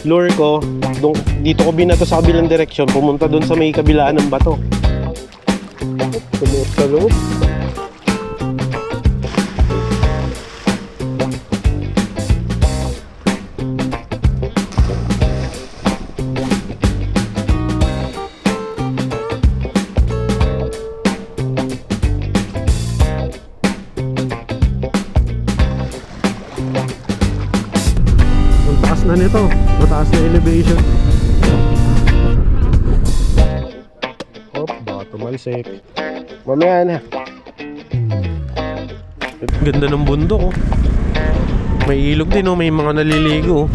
lure ko, dito ko binato sa kabilang direksyon, pumunta doon sa may kabilaan ng bato. Tumuot sa loob. Na nito, mataas na elevation. Hop, baka tumalsik. Mamaya na. Ganda ng bundok, oh. May ilog din, oh. May mga naliligo, oh.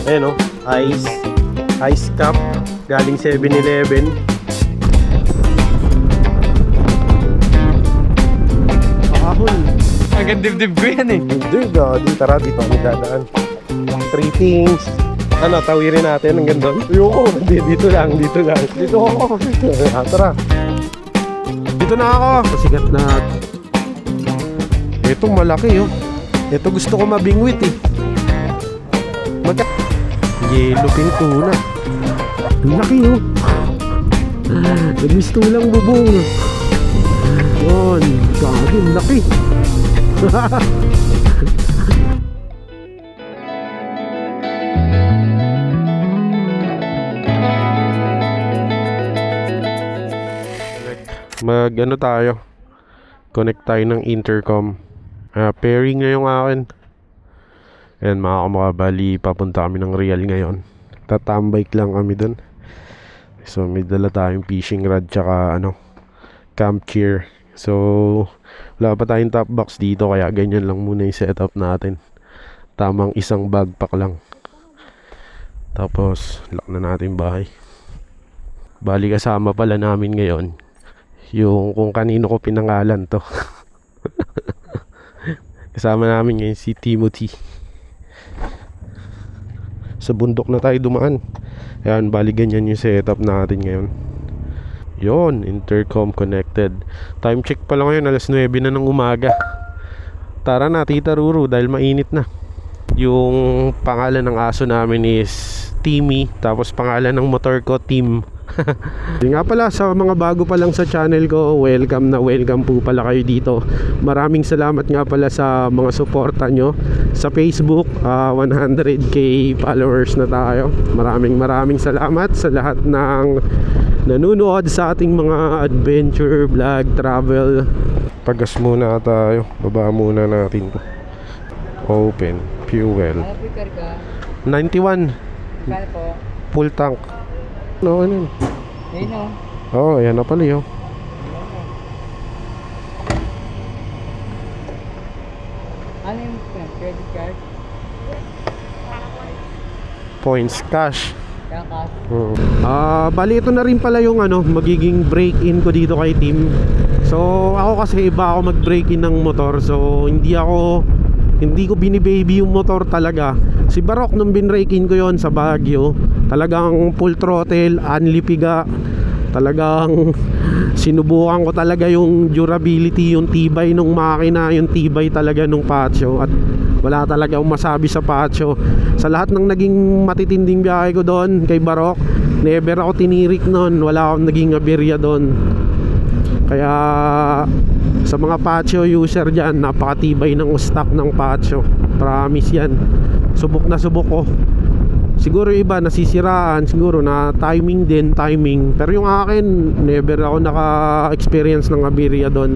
Ayan, oh. Ice cup galing 7-Eleven. Hanggang dibdib ko yan eh. Hindi, tara dito kami dadaan. 3 things. Ano, tawirin natin hanggang doon? Ayoko, dito lang. Dito ako. Tara. Dito na ako. Pasikat na. Ito malaki, oh. Ito gusto ko mabingwit, eh. Yellow pin tuna. Ang laki, oh. Nagmistulang bubong. Yun, gagi, ang laki. Mag-ano tayo, connect tayo ng intercom. Pairing na yung akin. Ayan mga kamakabali, papunta kami ng Real ngayon. Tatambike lang kami dun. So may dala tayong fishing rod tsaka camp chair. So wala pa tayong top box dito, kaya ganyan lang muna yung setup natin. Tamang isang backpack lang. Tapos lock na natin bahay. Bali kasama pala namin ngayon yung kung kanino ko pinangalan to. Kasama namin ngayon si Timothy. Sa bundok na tayo dumaan. Ayan, bali ganyan yung setup natin ngayon. Yon, intercom connected. Time check pa lang ngayon, alas 9 na ng umaga. Tara na, Tita Ruru, dahil mainit na. Yung pangalan ng aso namin is Timmy. Tapos pangalan ng motor ko, Tim. Yung nga pala, sa mga bago pa lang sa channel ko, welcome po pala kayo dito. Maraming salamat nga pala sa mga suporta nyo sa Facebook. 100k followers na tayo. Maraming salamat sa lahat ng nanonood sa ating mga adventure, vlog, travel. Pagas muna tayo. Baba muna natin to. Open, fuel 91. Kaya po? Full tank. No, ano yun? Ayun o. Oo, yan na pala yun. Ano yung credit card? Points, cash. Kaka? Bali ito na rin pala yung magiging break-in ko dito kay Tim. So ako kasi iba ako mag-break-in ng motor. So hindi ko binibaby yung motor talaga. Si Barok nung binrake-in ko yon sa Baguio, talagang full throttle, unlipiga. Talagang sinubukan ko talaga yung durability, yung tibay ng makina, yung tibay talaga ng patio. At wala talaga akong masabi sa patio. Sa lahat ng naging matitinding biyahe ko doon kay Barok, never ako tinirik noon. Wala akong naging aberya doon. Kaya sa mga patio user dyan, napakatibay ng stock ng patio. Promise yan. Subok na subok ko. Siguro iba nasisiraan, siguro na timing. Pero yung akin, never ako naka-experience ng aberya doon.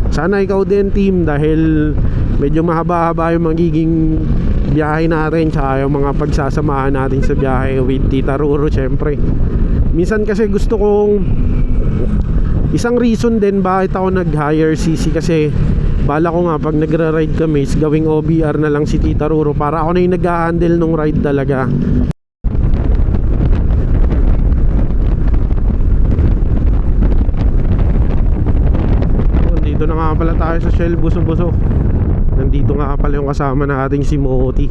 Sana ikaw din, Team, dahil medyo mahaba-haba yung magiging biyahe natin, tsaka yung mga pagsasamahan natin sa biyahe with Tita Ruru, syempre. Minsan kasi gusto kong, isang reason din bakit ako nag-hire CC, kasi bala ko nga pag nagra-ride kami is gawing OBR na lang si Tita Ruru para ako na yung nag-handle nung ride talaga. Dito na nga pala tayo sa Shell Buso-Buso. Nandito nga pala yung kasama na ating si Moti.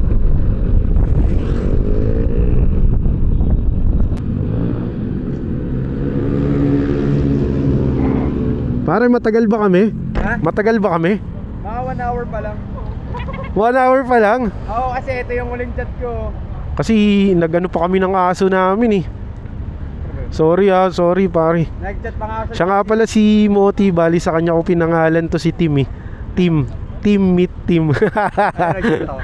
Pare, matagal ba kami? Ha? Matagal ba kami? Mga 1 hour pa lang. 1 hour pa lang. Oo, kasi ito yung huling chat ko. Kasi nagano pa kami ng aso namin eh. Sorry sorry pare. Nag-chat pa nga ako sa Siya nga pala si Moti, bali sa kanya ko pinangalan to si Tim eh. Team meet team. nag-chat ako.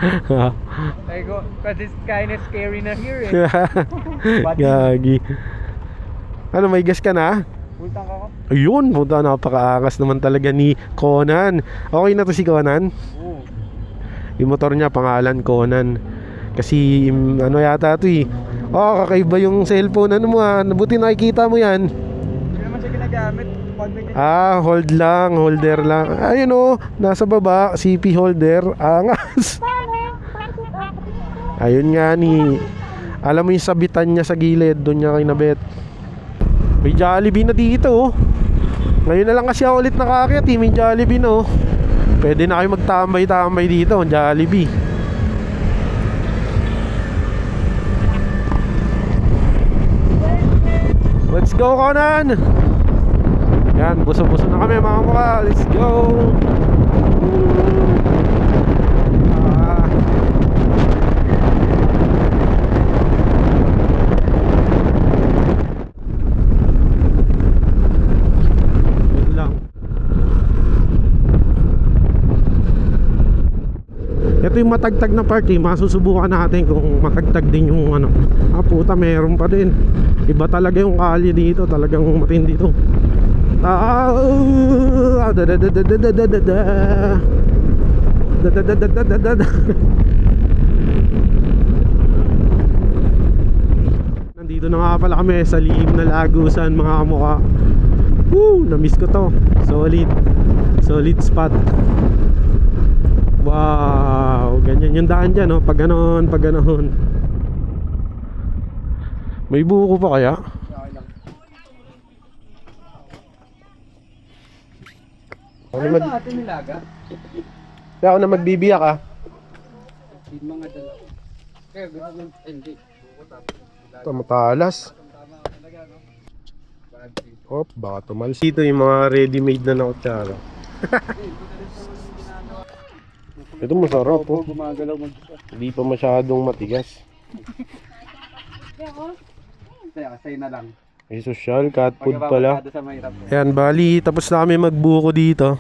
Ay ko, cause it's kinda scary na here eh. Gagi. Ano, may gas ka na? Pultang ako. Ayun, puta, napakaangas naman talaga ni Conan. Okay na to si Conan? Oo. Yung motor niya pangalan Conan. Kasi ano yata to eh. Oh, kakaiba yung cellphone. Ano mo nabuti nakikita mo yan. Hindi naman siya ginagamit. Pag may Hold lang, holder lang. Ayun oh, nasa baba, CP holder. Angas. Ayun nga ni. Alam mo yung sabitan niya sa gilid, doon niya kinabit. May Jollibee na dito oh. Ngayon na lang kasi ako ulit nakakit eh. May Jollibee na oh. Pwede na kayo magtambay-tambay dito, Jollibee. Let's go, Conan! Yan, buso-buso na kami mga mukha. Let's go! Ah. Yun lang. Ito yung matagtag na part eh. Masusubukan natin kung matagtag din yung ano. Puta, meron pa din. Iba talaga yung kalye dito. Talagang matindi to. Nandito na nga pala kami sa lihim na Lagusan mga kamukha. Na-miss ko to. Solid spot. Wow, ganyan yung daan dyan, no? Pag ganon. May buko pa kaya? Ano ba atin nilaga? Kaya ako na magbibiyak ah. Yung mga dalawa. Kaya gusto ng hindi. Ito matalas. Baka tumalas. Dito yung mga ready-made na kutsara. Ito masarap po. Gumagalaw mo. Hindi pa masyadong matigas. Kaya sa'yo na lang. May social, cat food pala. Sa mahirap. Ayan, bali, tapos na kami magbuko dito.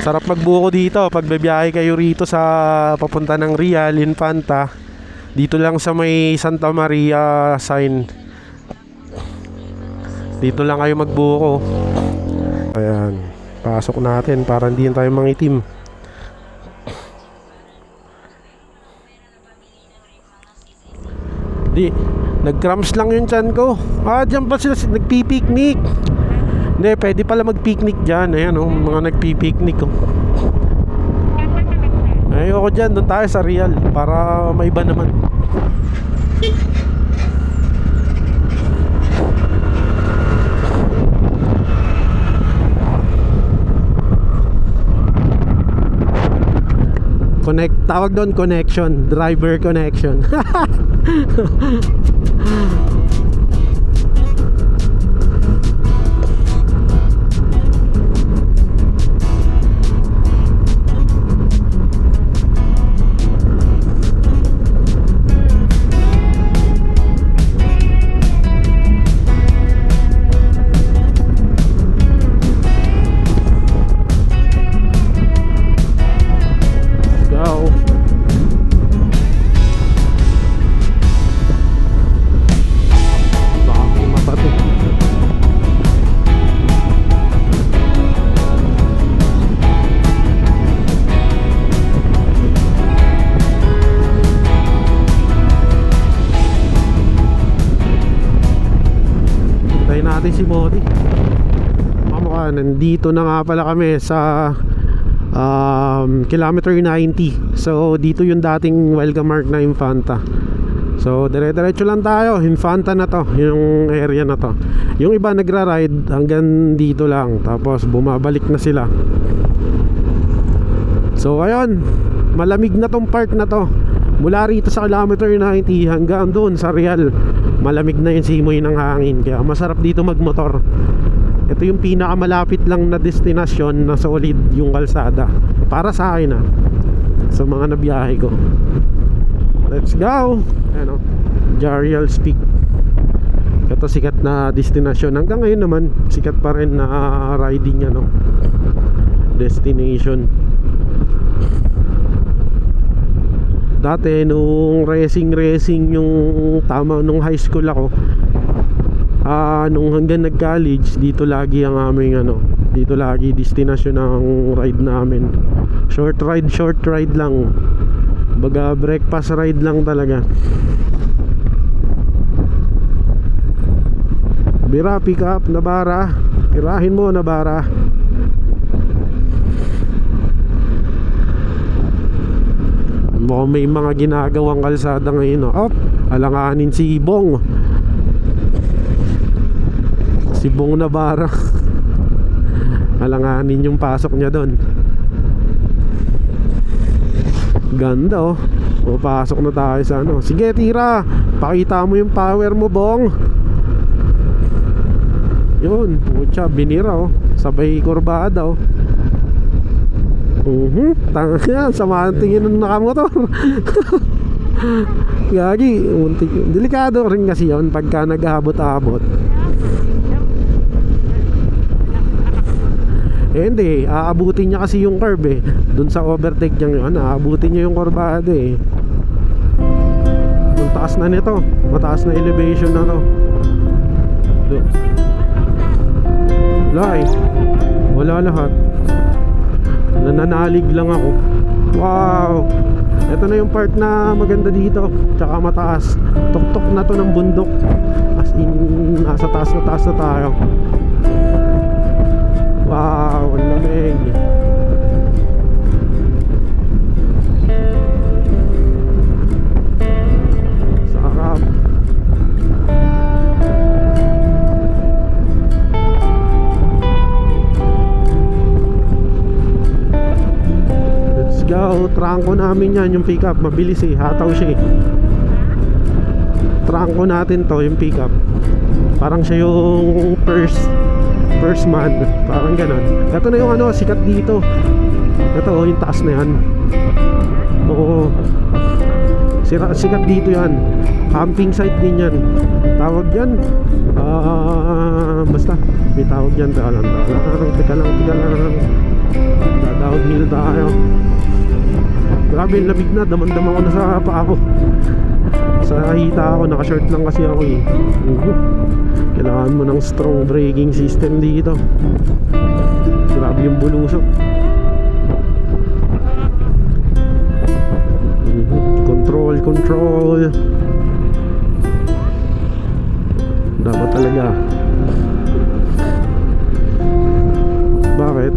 Sarap magbuko dito pag bibiyahe kayo rito sa papunta ng Real, Infanta. Dito lang sa may Santa Maria sign. Dito lang kayo magbuko. Ayan, pasok natin para hindi tayo mangitim. Di, nag-cramps lang yung tiyan ko. Diyan pa sila nagpipiknik. Hindi, pwede pala mag-picnic dyan. Ayan mga nagpipiknik oh. Ayoko dyan, doon tayo sa Real para maiba naman. Tawag doon connection, driver connection. natin si Mori. Kamukha, nandito na nga pala kami sa kilometer 90. So dito yung dating welcome mark na Infanta. So dire-diretso lang tayo, Infanta na to, yung area na to. Yung iba nagra-ride hanggang dito lang, tapos bumabalik na sila. So ayun, malamig na tong part na to. Mula rito sa kilometer 90 hanggang doon sa Real, malamig na yung simoy ng hangin, kaya masarap dito magmotor. ito yung pinakamalapit lang na destinasyon na solid yung kalsada para sa akin sa mga nabiyahe ko. Let's go. Ano, Jarial's Peak. Ito sikat na destinasyon. Hanggang ngayon naman sikat pa rin na riding destination. Dati nung racing yung tama nung high school ako, nung hanggang nag-college, dito lagi ang aming dito lagi destinasyon ng ride namin. Short ride lang. Baga breakfast ride lang talaga. Bira, pick up, Nabara. Tirahin mo, Nabara. Mukhang may mga ginagawang kalsada ngayon. Alanganin si Bong. Si Bong Nabara. Alanganin yung pasok niya doon. Ganda pasok na tayo sa Sige, tira. Pakita mo yung power mo, Bong. Yun, putya, binira sabay kurbada Tanga, sama ang tingin ng nakamotor. Gagi, delikado rin kasi yun pagka nag-abot-abot. Hindi, aabutin niya kasi yung curve dun sa overtake niya yun, aabutin niya yung kurbada Ang taas na nito, mataas na elevation na to. Wala lahat. Nananalig lang ako. Wow. Ito na yung part na maganda dito. Tsaka mataas. Tuktok na to ng bundok. As in, nasa taas na tayo. Wow, ang lamig. Sarap. Go, trangko namin yan, yung pickup. Mabilis hataw siya Trangko natin to, yung pickup. Parang siya yung first man. Parang ganon. Ito na yung sikat dito. Ito yung taas na yan. Oo, sikat dito yan. Camping site din yan. Tawag yan basta may tawag yan. Teka lang downhill tayo. Grabe, lamig na. Damang-dama ko na sa paa ko. Sa hita ako, naka-short lang kasi ako Kailangan mo ng strong braking system dito. Grabe yung bulusok. Control. Dapat talaga. Bakit?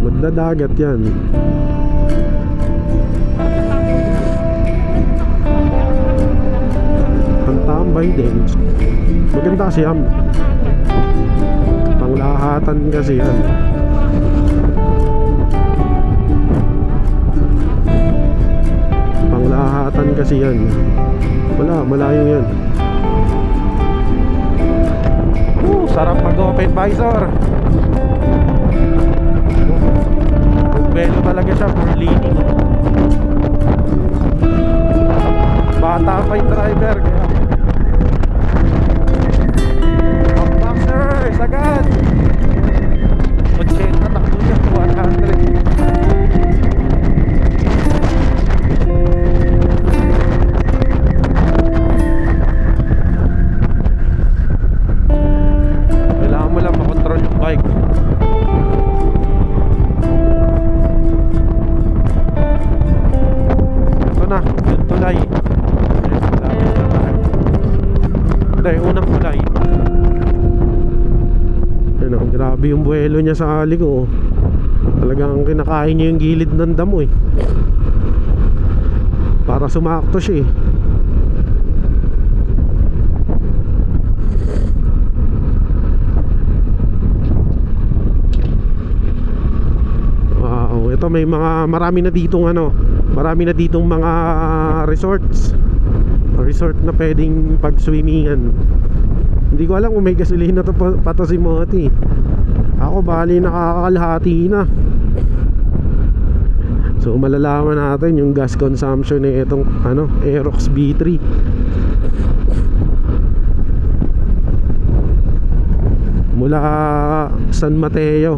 Magdadagat yan. Ang tambay din. Maganda kasi yan. Panglahatan kasi yan. Panglahatan kasi yan. Malayo yan. Sarap mag-open visor. Belo talaga siya for leaning. Bata pa yung driver kaya. Boxer, sagad. 80 takbo niya, 100. Kailangan mo lang makontrol yung bike. Na, yung tulay. Hindi, unang tulay. Grabe yung buwelo niya sa ali ko. Talagang kinakain niya yung gilid ng damo para sumakto siya Wow, ito may marami na ditong mga resort na pwedeng pag-swimmingan. Hindi ko alam kung may gasolina to pa to si Moti. Ako bali nakakalahati na. So malalaman natin yung gas consumption ni itong Aerox B3. Mula San Mateo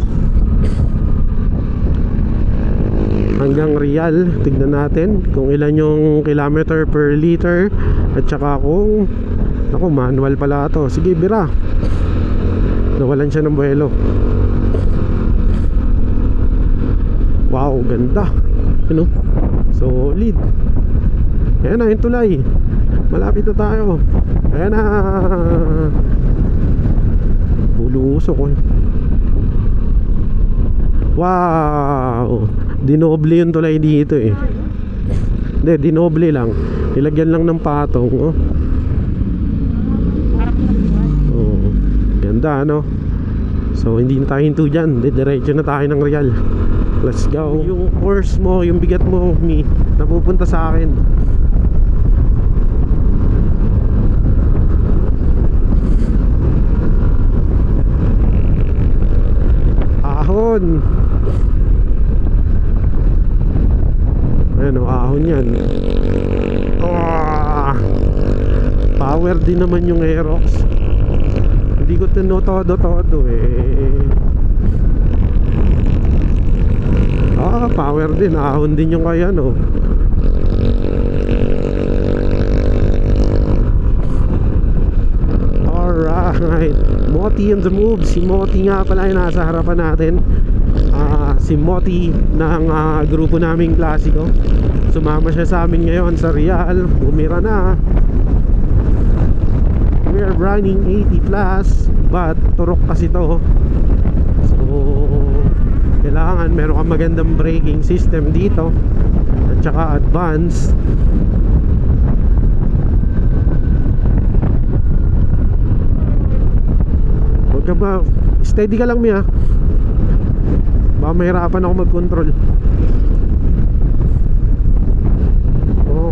hanggang Real. Tignan natin kung ilan yung kilometer per liter. At saka kung manual pala to. Sige, bira. Nawalan siya ng buwelo. Wow, ganda. Solid. Ayan na yung tulay. Malapit na tayo. Ayan na. Ulusok ko. Wow. Dinoble yung tulay dito eh. Hindi, dinoble lang. Nilagyan lang ng patong. Ganda So hindi na tayo hinto dyan. Diretso na tayo ng Real. Let's go. Yung course mo, yung bigat mo, napupunta sa akin. Ahon. Ahon yan. Power din naman yung Aerox. Hindi ko todo eh. Power din, ahon din yung kaya Alright, Moti on the move. Si Moti nga pala yung nasa harapan natin. Si Moti ng grupo naming klasiko. Sumama siya sa amin ngayon sa Real. Umira na. We are running 80 plus, but turok kasi to. So kailangan meron kang magandang braking system dito. At saka advance. Huwag ka ba, steady ka lang Mia. Baka mahirapan ako mag-control.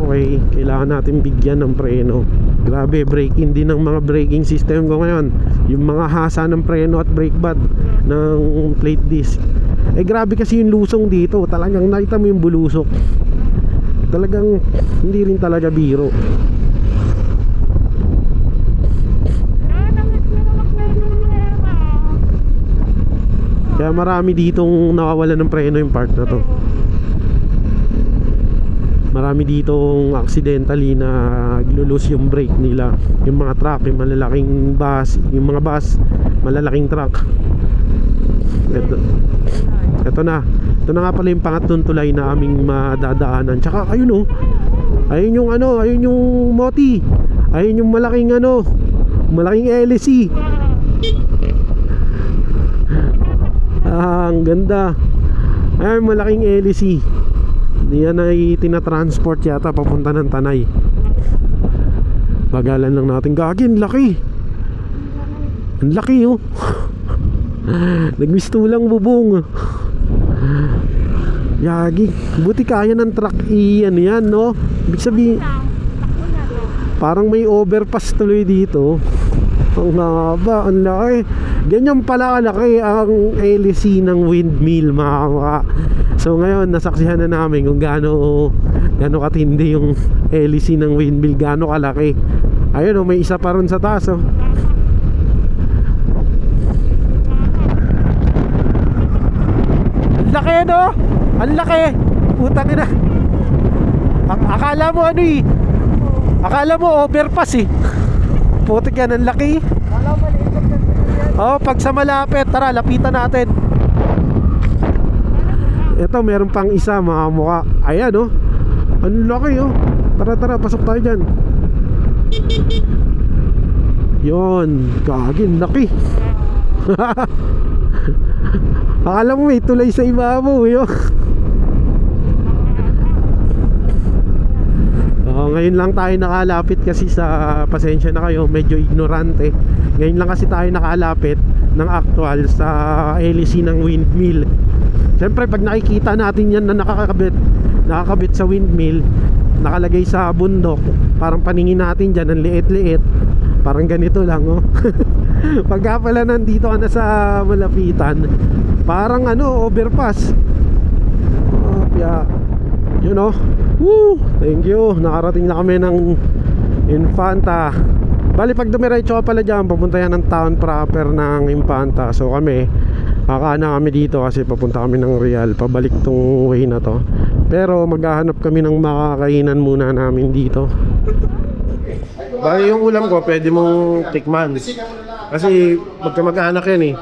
Okay, kailangan natin bigyan ng preno. Grabe, break-in din ng mga braking system ko ngayon. Yung mga hasa ng preno at brake pad ng plate disc. Grabe kasi yung lusong dito. Talagang nakita mo yung bulusok. Talagang hindi rin talaga biro. Kaya marami ditong nawawalan ng preno yung part na to. Marami ditong accidentally na glulus yung brake nila. Yung mga truck, yung malalaking bus, yung mga bus, malalaking truck. Ito na nga pala yung pangatlong tulay na aming madadaanan. Tsaka ayun ayun yung ayun yung Moti. Ayun yung malaking malaking LC. Ang ganda. Ayun, malaking LC. Yan ay tinatransport yata papunta ng Tanay. Bagalan lang natin. Gagin, laki. Ang laki Nagmistulang bubong. Yagi. Buti kaya ng truck yan, Ibig sabihin parang may overpass tuloy dito. Ang haba, ang laki. Ganyan pala kalaki ang LC ng windmill, mga kamukha. So ngayon nasaksihan na namin kung gaano katindi yung LC ng windmill, gaano kalaki. Ayun may isa pa ron sa taas Laki ang laki. Putang ina. Akala mo akala mo overpass Putik yan, ang laki. Pag sa malapit, tara lapitan natin. Ito meron pang isa, mga mukha. Ayan ang laki Tara pasok tayo dyan. Yon, gagin, laki. Akala mo may tulay sa ibabaw ngayon lang tayo nakalapit kasi sa, pasensya na kayo, medyo ignorante. Ngayon lang kasi tayo nakalapit ng actual sa LC ng windmill. Siyempre pag nakikita natin yan na nakakabit sa windmill, nakalagay sa bundok, parang paningin natin dyan ang liit-liit, Parang ganito lang, oh. Pagka pala nandito ka na sa malapitan, parang ano, overpass. Yeah. You know. Woo! Thank you. Nakarating na kami ng Infanta. Bali pag dumiretso ka pala dyan, papunta yan ng town proper ng Infanta. So kami, kakaana kami dito kasi papunta kami ng Real. Pabalik tong way na to. Pero maghahanap kami ng makakainan muna namin dito. Bali yung ulam ko, pwede mong tikman. Kasi magkamag-anak yan eh.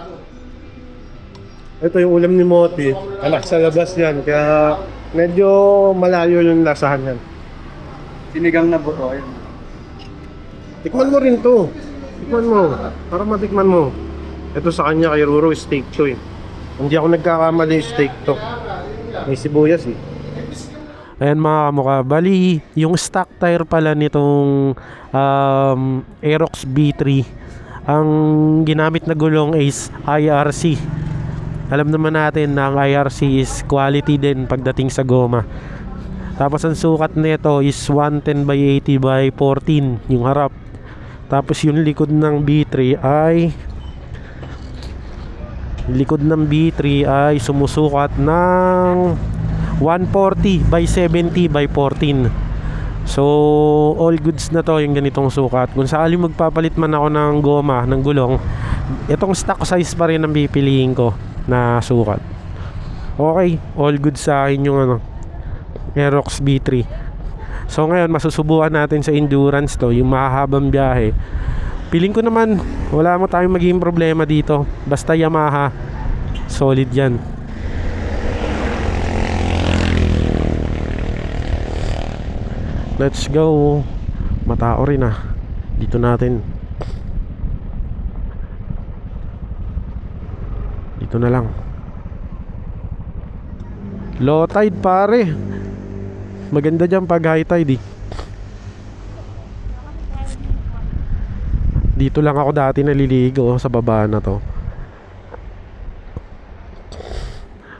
Ito yung ulam ni Moti. Anak sa labas yan. Kaya medyo malayo yung lasahan yan. Sinigang na buto. Ayun. Tikman mo rin to. Tikman mo. Para matikman mo. Ito sa kanya kay Ruro, steak to eh. Hindi ako nagkakamali, steak to. May sibuyas eh. Ayan mga kamukha. Bali, yung stock tire pala nitong Aerox B3, ang ginamit na gulong is IRC. Alam naman natin na ang IRC is quality din pagdating sa goma. Tapos ang sukat nito is 110 by 80 by 14 yung harap. Tapos yung likod ng B3 ay sumusukat ng 140 by 70 by 14. So all goods na to yung ganitong sukat. Kung sakali magpapalit man ako ng goma, ng gulong, itong stock size pa rin ang pipiliin ko na sukat. Okay, all goods sa akin yung Aerox B3. So ngayon masusubukan natin sa endurance to, yung mahahabang biyahe. Piling ko naman wala mo tayong magiging problema dito. Basta Yamaha, solid yan. Let's go. Matao rin dito natin. Dito na lang. Low tide pare. Maganda dyan pag high tide eh. Dito lang ako dati naliligo sa baba na to.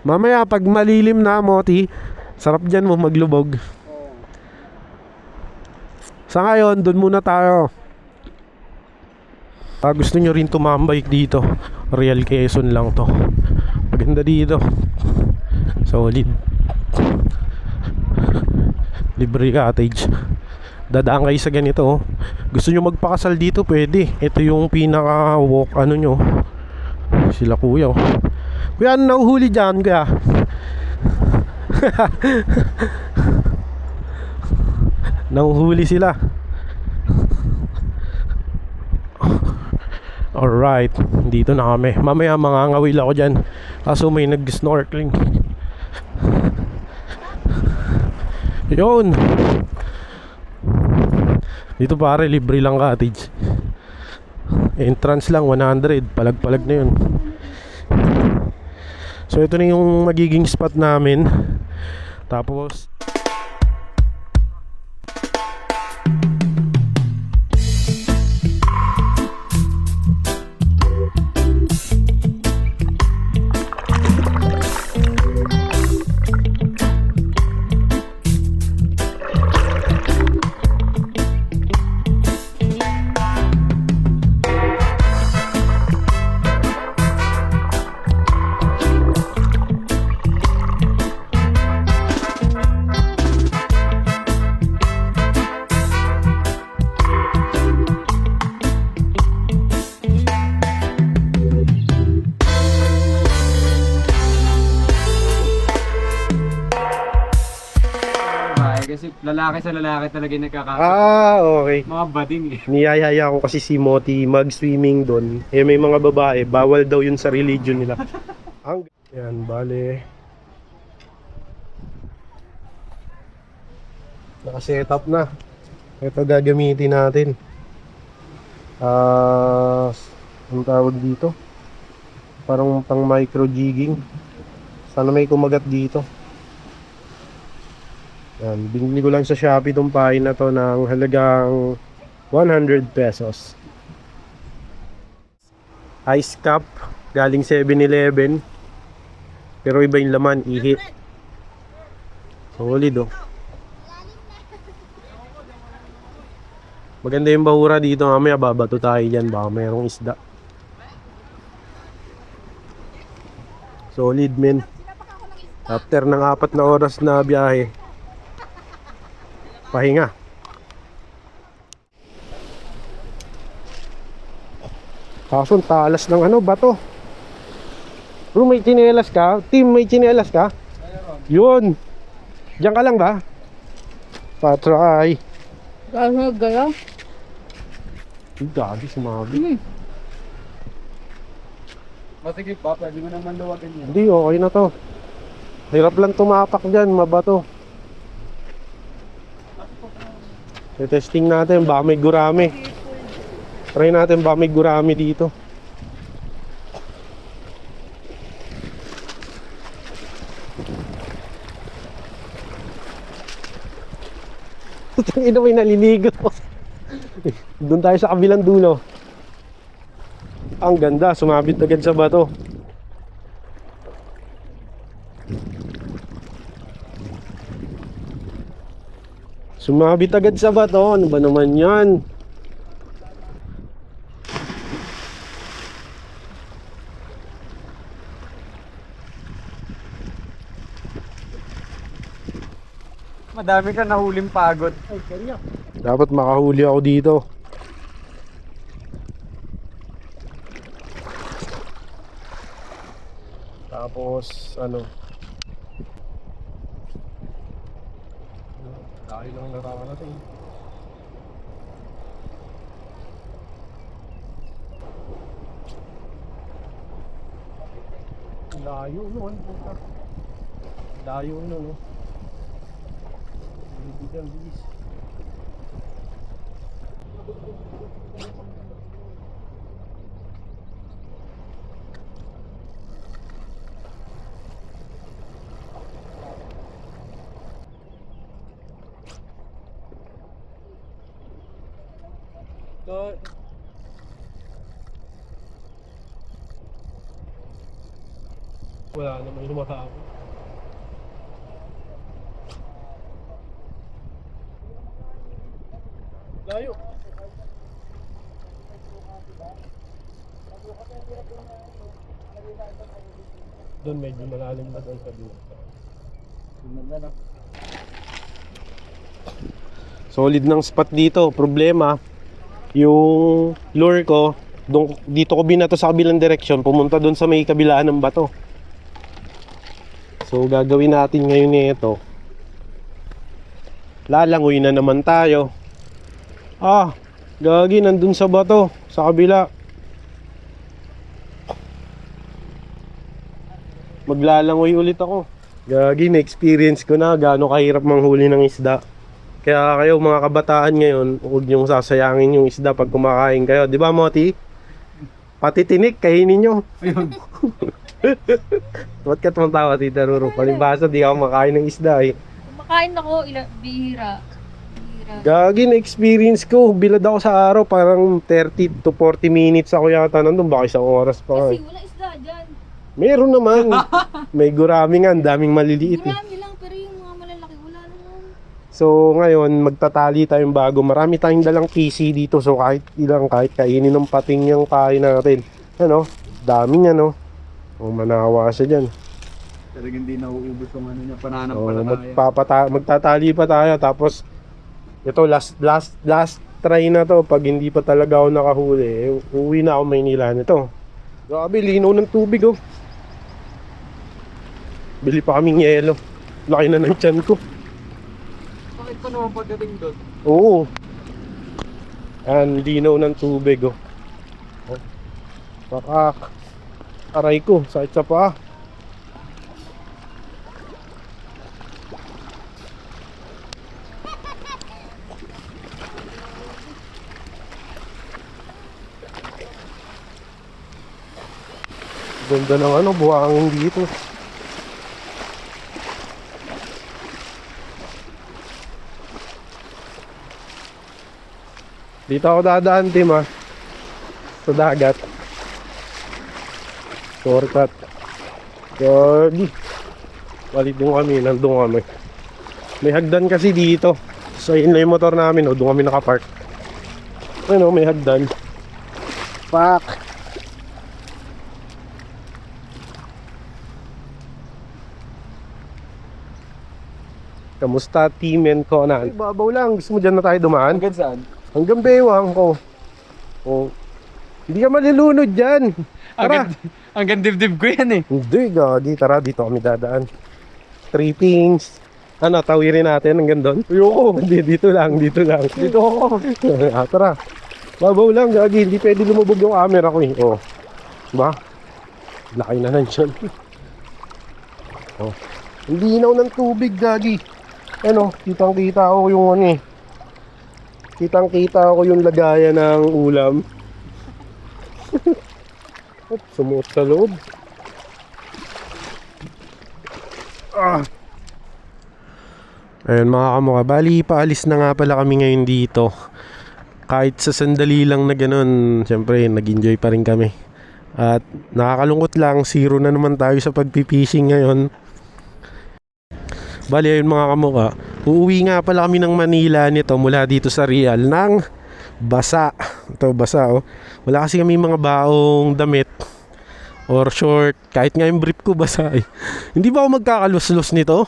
Mamaya pag malilim na, Moti, sarap dyan mo maglubog. Sa ngayon, dun muna tayo. Gusto nyo rin tumambay dito, Real Quezon lang to. Maganda dito. Solid. Libre cottage. Dadaan kayo sa ganito. Gusto nyo magpakasal dito, pwede. Ito yung pinaka walk nyo. Sila kuya. Kuya, ano nauhuli dyan, kuya? Nauhuli sila. Alright, dito na kami. Mamaya mangangawil ako dyan. Kaso may nag-snorkeling. Yun. Dito pare, libre lang cottage. Entrance lang 100. Palag-palag na yun. So ito na yung magiging spot namin. Tapos Kasi lalaki sa lalaki talaga yung nagkakapit. okay. Mga bading eh. Niyayaya ko kasi si Moti mag-swimming doon. Eh may mga babae, bawal daw yun sa religion nila. Yan, bale. Naka-set up na. Ito gagamitin natin. Ang tawag dito? Parang pang micro jigging. Sana may kumagat dito. Yan, binili ko lang sa Shopee itong pain na to ng halagang 100 pesos. Ice cup, galing 7-Eleven. Pero iba yung laman, ihi. Solid oh. Maganda yung bahura dito, mamaya babato tayo dyan, baka mayroong isda. Solid men. After ng 4 na oras na biyahe, pahinga. Kaso talas ng ano, bato. Bro, may tsinelas ka? Team, may tsinelas ka? Yun. Diyan ka lang ba? Patry. Ano gaya? Dagi, sumabi. Masigit pa, pwede mo naman luwagin yan. Hindi, okay na to. Hirap lang tumapak dyan, mabato. Testing natin, baka may gurami. Try natin baka may gurami dito. Ina, may naliligo. Doon tayo sa kabilang dulo. Ang ganda, sumabit agad sa bato. Sumabit agad sa bato. Ano ba naman yan? Madami ka nahuling pagod. Dapat makahuli ako dito. Tapos ano, dahil lang naranasan. Layo nun, puta. Layo nun, no. Bibigan, bilis. Wala naman lumatao. Layo. Doon medyo malalim na doon sa dulo. Solid ng spot dito. Problema, yung lure ko, dito ko binato sa kabilang direksyon, pumunta doon sa may kabilaan ng bato. So gagawin natin ngayon nito, lalangoy na naman tayo. Gagi, nandun sa bato, sa kabila. Maglalangoy ulit ako. Gagi, na-experience ko na gaano kahirap manghuli ng isda. Kaya kayo mga kabataan ngayon, huwag niyong sasayangin yung isda pag kumakain kayo. Di ba, Moti? Pati tinik, kainin nyo. Ayun. Ba't ka tumatawa, Tita Ruru? Palibasa, di ako makain ng isda eh. Kumakain ako, bihira. Gagi, na-experience ko. Bilad ako sa araw, parang 30 to 40 minutes ako yata nandun. Baka isang oras pa nga. Kasi wala isda dyan. Meron naman. May gurami nga, ang daming maliliit eh. Marami lang, pero yung mga malalaki, wala naman. So ngayon, magtatali tayong bago. Marami tayong dalang PC dito. So kahit ilang, kahit kainin ng pating yung kain natin. Ano? Daming ano. O manawa siya dyan. Talagang hindi nauubos yung ano niya, pananap So pala tayo. magtatali pa tayo. Tapos ito last try na to. Pag hindi pa talaga ako nakahuli, uwi na ako Maynila nito. Grabe, linaw ng tubig oh. Bili pa kaming yelo. Laki na ng tiyan ko. Bakit pa naman pagdating doon? Oo. Yan, linaw ng tubig oh. Pakak. Aray ko, sakit sa paa. Ganda ng ano, buhangin dito. Dito ako dadaan, Tim, ha? Sa dagat. Shortcut. Gagi. Balik din kami, nandun kami. May hagdan kasi dito. So yun na yung motor namin, doon kami nakapark. Ano, may hagdan. Fuck. Kamusta, Team and Conan? Ay, babaw lang. Gusto mo dyan na tayo dumaan? Hanggang saan? Hanggang bewang ko. Oh. Hindi ka malilunod dyan. Tara. Hanggang dibdib ko yan eh. Hindi, gagi. Tara, dito kami dadaan. Trippings. Ano, tawirin natin hanggang doon? Ayoko. Hindi, dito lang, dito lang. Dito ako. Tara. Babaw lang, gagi. Hindi pwede lumubog yung camera ko eh. Oh. Diba? Laki na nandyan. Oh. Hindi inaw ng tubig, gagi. Ano, kitang-kita ako yung ano eh. Kitang-kita ako yung lagayan ng ulam. Sumuot sa loob. Ayun mga kamukha, bali paalis na nga pala kami ngayon dito. Kahit sa sandali lang na ganun, syempre nag-enjoy pa rin kami. At nakakalungkot lang, 0 na naman tayo sa pagpipishing ngayon. Bali ayun mga kamukha, uuwi nga pala kami ng Manila nito mula dito sa Real ng basa. Ito basa oh. Wala kasi kami mga baong damit or short. Kahit nga yung brief ko basa eh. Hindi ba ako magkakaluslos nito?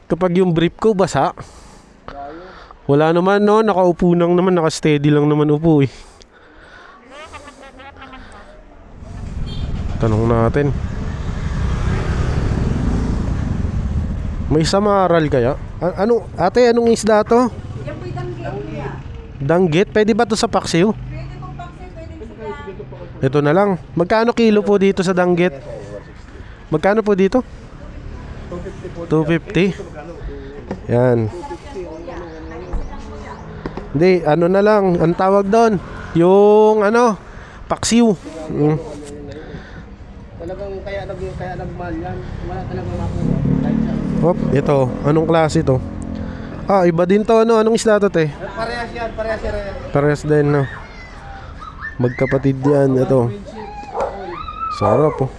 Kapag yung brief ko basa. Wala naman no, nakaupo lang naman, naka-steady lang naman upo eh. Tanong natin. May samaral kaya? Ano, ate, anong isda to? Yan po'y danggit niya. Danggit? Pwede ba to sa paksiw? Pwede pong paksiw, pwede sila. Ito na lang. Magkano kilo po dito sa danggit? Magkano po dito? 250. Yan. Hindi, ano na lang. Ang tawag doon? Yung ano? Paksiw. Talagang kaya nagmahal yan. Wala talagang makuha. Hop, ito. Anong klase to? Ah, iba din to. Ano? Anong isda to, te? Parehas yan, parehas yan. Parehas din, no? Magkapatid yan. Ito. Sarap, oh.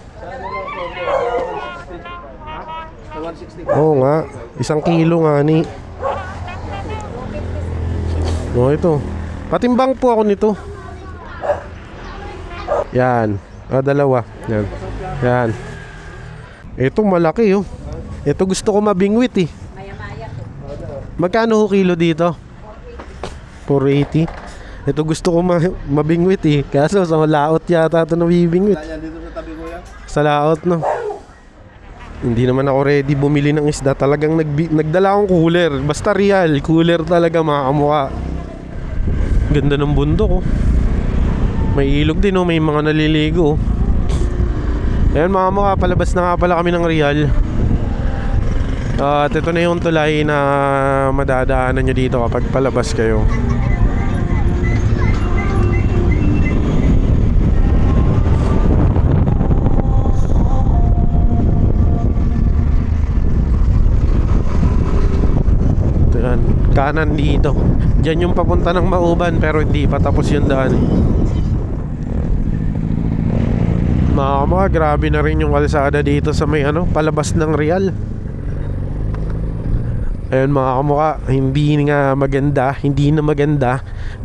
Oo nga. 1 kilo nga ni. Oh, ito. Patimbang po ako nito. Yan. Ah, 2. Yan. Yan. Ito malaki, oh. Ito gusto ko mabingwit, eh. Magkano ho kilo dito? 480. Ito gusto ko mabingwit, eh. Kaso sa laot yata ito nabibingwit. Sa laot, no? Hindi naman ako ready bumili ng isda. Talagang nagdala akong cooler. Basta Real, cooler talaga mga kamukha. Ganda ng bundok, oh. May ilog din, oh. May mga naliligo, oh. Ayan mga kamukha, palabas na nga pala kami ng Real. At ito na yung tulay na madadaanan nyo dito kapag palabas kayo. Ayan, kanan dito. Diyan yung papunta ng Mauban pero hindi pa tapos yung daan. Mga grabe na rin yung kalsada dito sa may ano, palabas ng Real. Ayun mga kamukha, hindi na maganda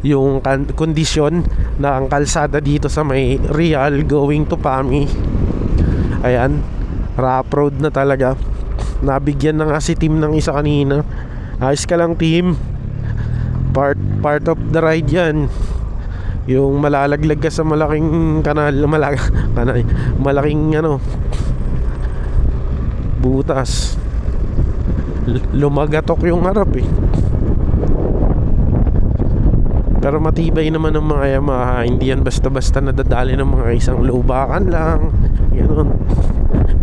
yung kondisyon na ang kalsada dito sa may Real going to Pami. Ayan, rough road na talaga. Nabigyan na nga si team ng isa kanina. Ayos ka lang team. Part of the ride yan. Yung malalaglag ka sa malaking kanal, malaking ano, butas. Lumagatok yung harap eh. Pero matibay naman ng mga Yamaha. Hindi yan basta-basta nadadali ng mga isang lubakan lang. Ganun.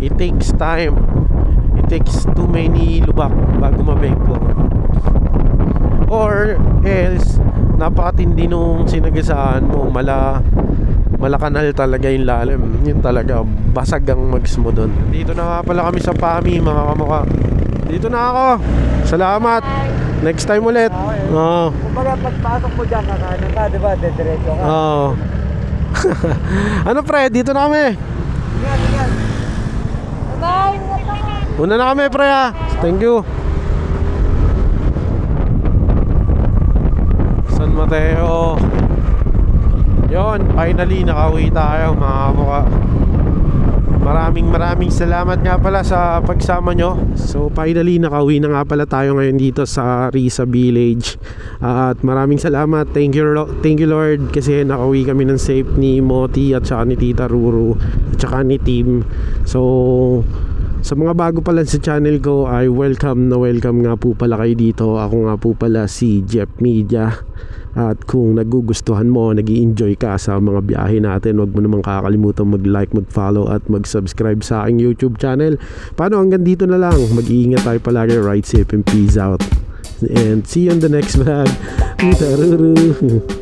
It takes time. It takes too many lubak bago mabengko. Or else napakatindi nung sinagasaan mo. Malakanal talaga yung lalim. Yun talaga, basag ang mags mo dun. Dito na nga pala kami sa Pami mga kamukha. Dito na ako. Salamat. Next time ulit. Oo. Kumbaga pagpasok mo dyan, kakanan ka, di ba? Diretso ka. Oo. Ano pre, dito na kami. Yan. Bye! Una na kami pre ha. Thank you. San Mateo. Yon, finally nakauwi tayo mga kamuka. Maraming salamat nga pala sa pagsama nyo. So finally nakauwi na nga pala tayo ngayon dito sa Risa Village. At maraming salamat. Thank you Lord, kasi nakauwi kami ng safe ni Moti at saka ni Tita Ruru at saka ni Tim. So sa mga bago pa lang sa channel ko ay welcome nga po pala kayo dito. Ako nga po pala si Jeff Media. At kung nagugustuhan mo, nag-i-enjoy ka sa mga biyahe natin, huwag mo namang kakalimutan mag-like, mag-follow at mag-subscribe sa aking YouTube channel. Paano, hanggang dito na lang. Mag-iingat tayo palagi. Ride safe and peace out. And see you on the next vlog. Taruru.